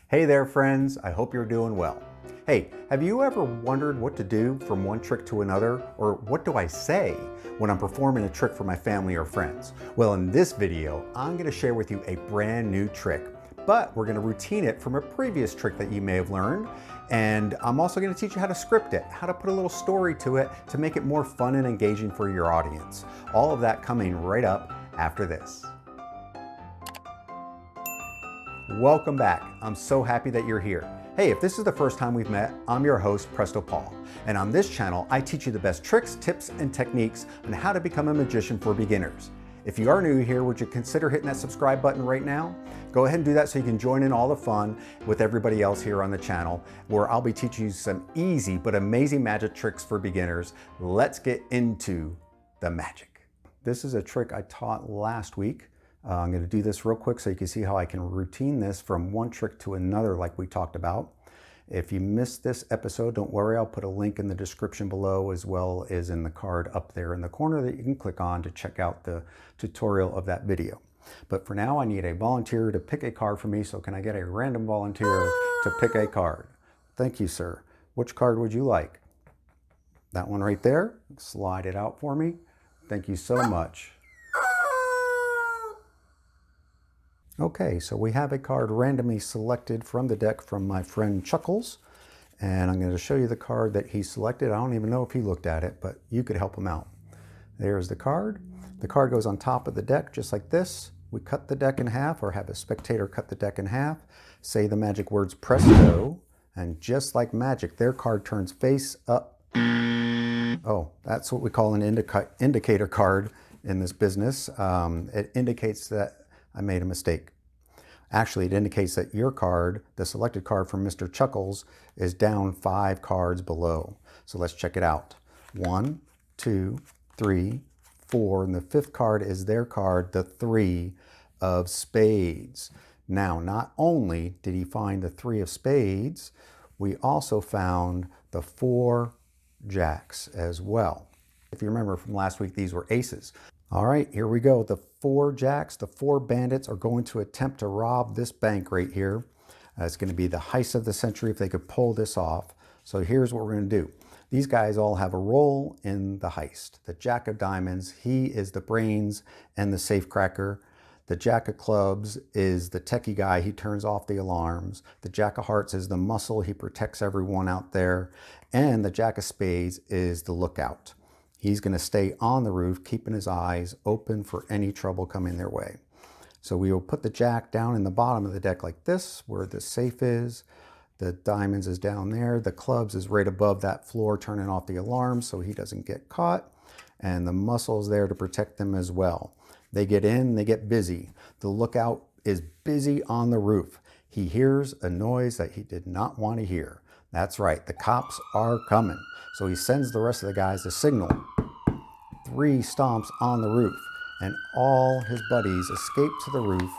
Hey there, friends. I hope you're doing well. Hey, have you ever wondered what to do from one trick to another? Or what do I say when I'm performing a trick for my family or friends? Well, in this video, I'm going to share with you a brand new trick, but we're going to routine it from a previous trick that you may have learned. And I'm also going to teach you how to script it, how to put a little story to it to make it more fun and engaging for your audience. All of that coming right up after this. Welcome back. I'm so happy that you're here. Hey, if this is the first time we've met, I'm your host, Presto Paul. And on this channel, I teach you the best tricks, tips, and techniques on how to become a magician for beginners. If you are new here, would you consider hitting that subscribe button right now? Go ahead and do that so you can join in all the fun with everybody else here on the channel, where I'll be teaching you some easy but amazing magic tricks for beginners. Let's get into the magic. This is a trick I taught last week. I'm going to do this real quick so you can see how I can routine this from one trick to another like we talked about. If you missed this episode, don't worry, I'll put a link in the description below as well as in the card up there in the corner that you can click on to check out the tutorial of that video. But for now, I need a volunteer to pick a card for me, so can I get a random volunteer to pick a card? Thank you, sir. Which card would you like? That one right there? Slide it out for me. Thank you so much. Okay, so we have a card randomly selected from the deck from my friend Chuckles, and I'm going to show you the card that he selected. I don't even know if he looked at it, but you could help him out. There's the card. The card goes on top of the deck just like this. We cut the deck in half, or have a spectator cut the deck in half, say the magic words Presto, and just like magic, their card turns face up. Oh, that's what we call an indicator card in this business. It indicates that I made a mistake. Actually, it indicates that your card, the selected card from Mr. Chuckles, is down 5 cards below. So let's check it out. 1, 2, 3, 4, and the 5th card is their card, the 3 of spades. Now, not only did he find the 3 of spades, we also found the 4 jacks as well. If you remember from last week, these were aces. All right, here we go. The 4 jacks, the 4 bandits are going to attempt to rob this bank right here. It's going to be the heist of the century if they could pull this off. So here's what we're going to do. These guys all have a role in the heist. The Jack of Diamonds, he is the brains and the safecracker. The Jack of Clubs is the techie guy. He turns off the alarms. The Jack of Hearts is the muscle. He protects everyone out there. And the Jack of Spades is the lookout. He's going to stay on the roof, keeping his eyes open for any trouble coming their way. So we will put the jack down in the bottom of the deck like this, where the safe is. The diamonds is down there. The clubs is right above that floor, turning off the alarm so he doesn't get caught. And the muscle is there to protect them as well. They get in, they get busy. The lookout is busy on the roof. He hears a noise that he did not want to hear. That's right, the cops are coming. So he sends the rest of the guys a signal. 3 stomps on the roof, and all his buddies escape to the roof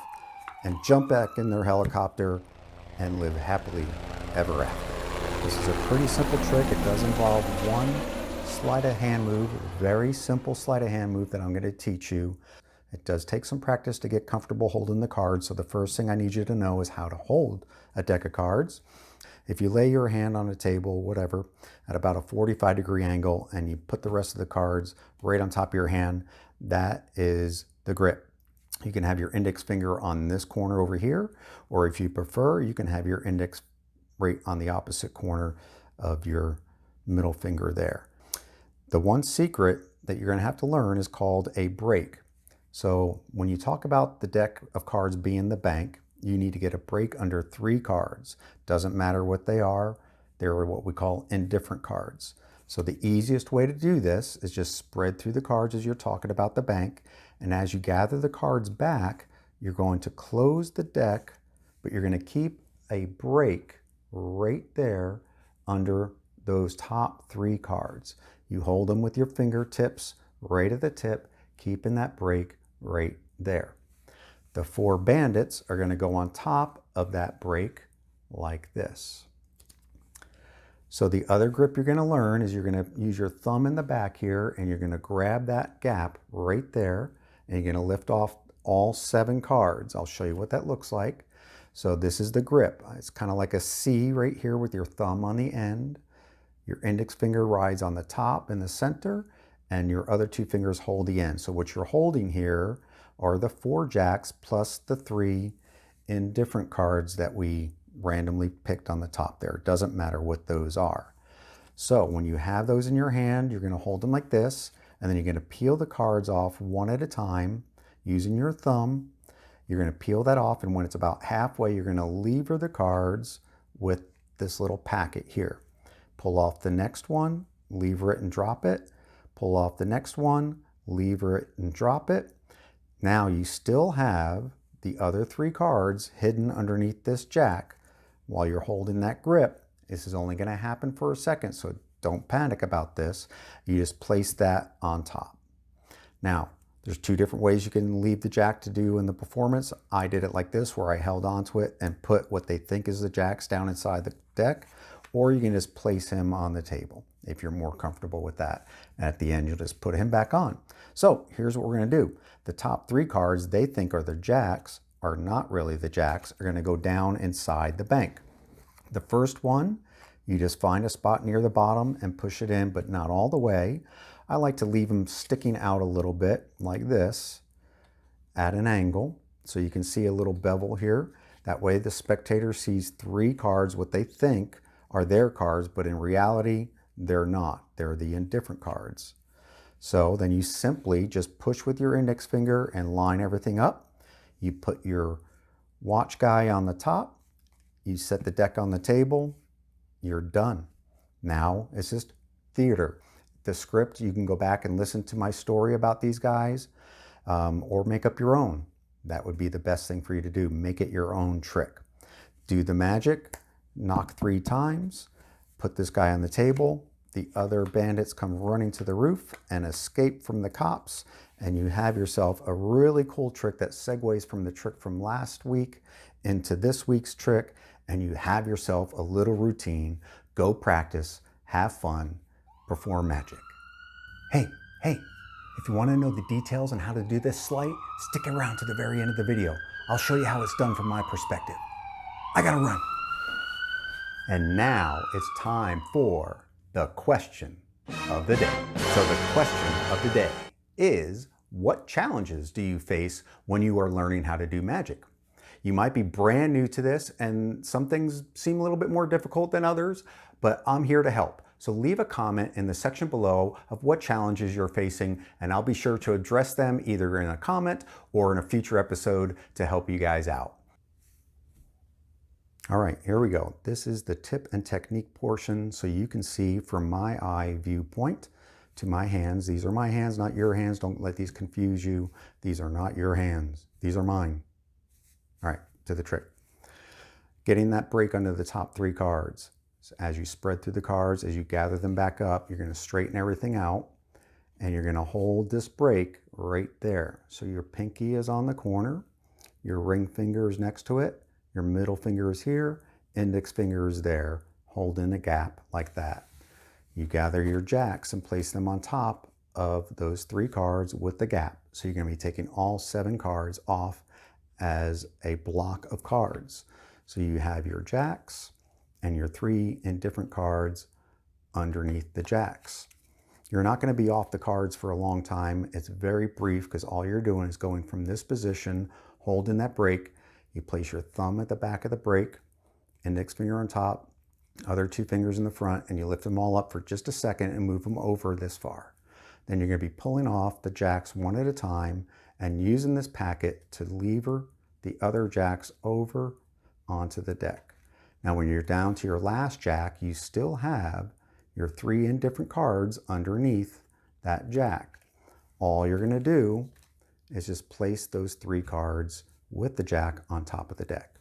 and jump back in their helicopter and live happily ever after. This is a pretty simple trick. It does involve one sleight of hand move, a very simple sleight of hand move that I'm going to teach you. It does take some practice to get comfortable holding the cards, so the first thing I need you to know is how to hold a deck of cards. If you lay your hand on a table, whatever, at about a 45-degree angle, and you put the rest of the cards right on top of your hand, that is the grip. You can have your index finger on this corner over here, or if you prefer, you can have your index right on the opposite corner of your middle finger there. The one secret that you're going to have to learn is called a break. So when you talk about the deck of cards being the bank, you need to get a break under 3 cards. Doesn't matter what they are. They're what we call indifferent cards. So the easiest way to do this is just spread through the cards as you're talking about the bank. And as you gather the cards back, you're going to close the deck, but you're going to keep a break right there under those top 3 cards. You hold them with your fingertips right at the tip, keeping that break right there. The 4 bandits are going to go on top of that break like this. So the other grip you're going to learn is you're going to use your thumb in the back here, and you're going to grab that gap right there, and you're going to lift off all 7 cards. I'll show you what that looks like. So this is the grip. It's kind of like a C right here with your thumb on the end. Your index finger rides on the top in the center, and your other two fingers hold the end. So what you're holding here are the 4 jacks plus the 3 indifferent cards that we randomly picked on the top there. It doesn't matter what those are. So when you have those in your hand, you're going to hold them like this, and then you're going to peel the cards off one at a time using your thumb. You're going to peel that off, and when it's about halfway, you're going to lever the cards with this little packet here. Pull off the next one, lever it and drop it. Pull off the next one, lever it and drop it. Now you still have the other 3 cards hidden underneath this jack while you're holding that grip. This is only going to happen for a second, so don't panic about this. You just place that on top. Now, there's 2 different ways you can leave the jack to do in the performance. I did it like this, where I held onto it and put what they think is the jacks down inside the deck, or you can just place him on the table if you're more comfortable with that. At the end, you'll just put him back on. So here's what we're going to do. The top 3 cards they think are the jacks are not really the jacks, are going to go down inside the bank. The first one, you just find a spot near the bottom and push it in, but not all the way. I like to leave them sticking out a little bit like this at an angle, so you can see a little bevel here. That way the spectator sees 3 cards, what they think are their cards, but in reality, they're not. They're the indifferent cards. So then you simply just push with your index finger and line everything up. You put your watch guy on the top. You set the deck on the table, you're done. Now it's just theater. The script, you can go back and listen to my story about these guys, or make up your own. That would be the best thing for you to do. Make it your own trick. Do the magic, knock 3 times, put this guy on the table. The other bandits come running to the roof and escape from the cops, and you have yourself a really cool trick that segues from the trick from last week into this week's trick, and you have yourself a little routine. Go practice, have fun, perform magic. Hey, if you want to know the details on how to do this sleight, stick around to the very end of the video. I'll show you how it's done from my perspective. I gotta run. And now it's time for the question of the day. So the question of the day is, what challenges do you face when you are learning how to do magic? You might be brand new to this, and some things seem a little bit more difficult than others, but I'm here to help. So leave a comment in the section below of what challenges you're facing, and I'll be sure to address them either in a comment or in a future episode to help you guys out. All right, here we go. This is the tip and technique portion, so you can see from my eye viewpoint to my hands. These are my hands, not your hands. Don't let these confuse you. These are not your hands. These are mine. All right, to the trick. Getting that break under the top 3 cards. So as you spread through the cards, as you gather them back up, you're going to straighten everything out, and you're going to hold this break right there. So your pinky is on the corner, your ring finger is next to it, your middle finger is here, index finger is there. Hold in a gap like that. You gather your jacks and place them on top of those 3 cards with the gap. So you're going to be taking all 7 cards off as a block of cards. So you have your jacks and your 3 indifferent cards underneath the jacks. You're not going to be off the cards for a long time. It's very brief because all you're doing is going from this position, holding that break. You place your thumb at the back of the break, index finger on top, other 2 fingers in the front, and you lift them all up for just a second and move them over this far. Then you're going to be pulling off the jacks one at a time and using this packet to lever the other jacks over onto the deck. Now when you're down to your last jack, you still have your 3 indifferent cards underneath that jack. All you're going to do is just place those 3 cards with the jack on top of the deck.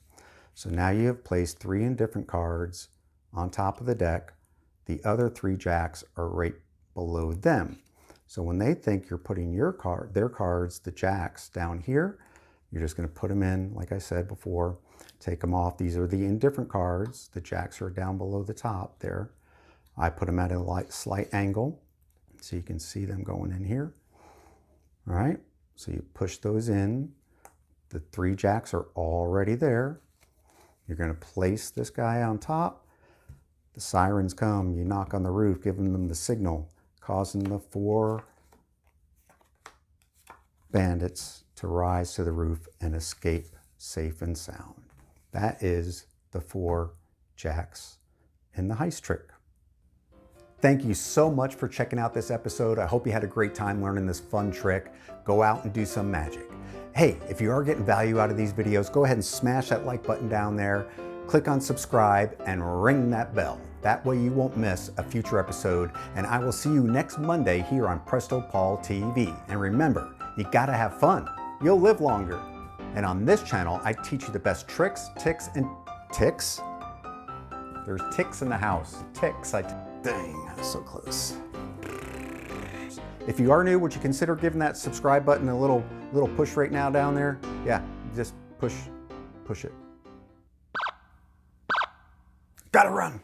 So now you have placed 3 indifferent cards on top of the deck. The other 3 jacks are right below them. So when they think you're putting their cards, the jacks, down here, you're just going to put them in, like I said before, take them off. These are the indifferent cards. The jacks are down below the top there. I put them at a slight angle so you can see them going in here. All right, so you push those in. The 3 jacks are already there. You're going to place this guy on top. The sirens come, you knock on the roof, giving them the signal, causing the 4 bandits to rise to the roof and escape safe and sound. That is the 4 jacks in the heist trick. Thank you so much for checking out this episode. I hope you had a great time learning this fun trick. Go out and do some magic. Hey, if you are getting value out of these videos, go ahead and smash that like button down there, click on subscribe, and ring that bell. That way you won't miss a future episode, and I will see you next Monday here on Presto Paul TV. And remember, you gotta have fun. You'll live longer. And on this channel, I teach you the best tricks, ticks, and ticks? There's ticks in the house. Ticks, dang, I was so close. If you are new, would you consider giving that subscribe button a little push right now down there? Yeah, just push it. Gotta run.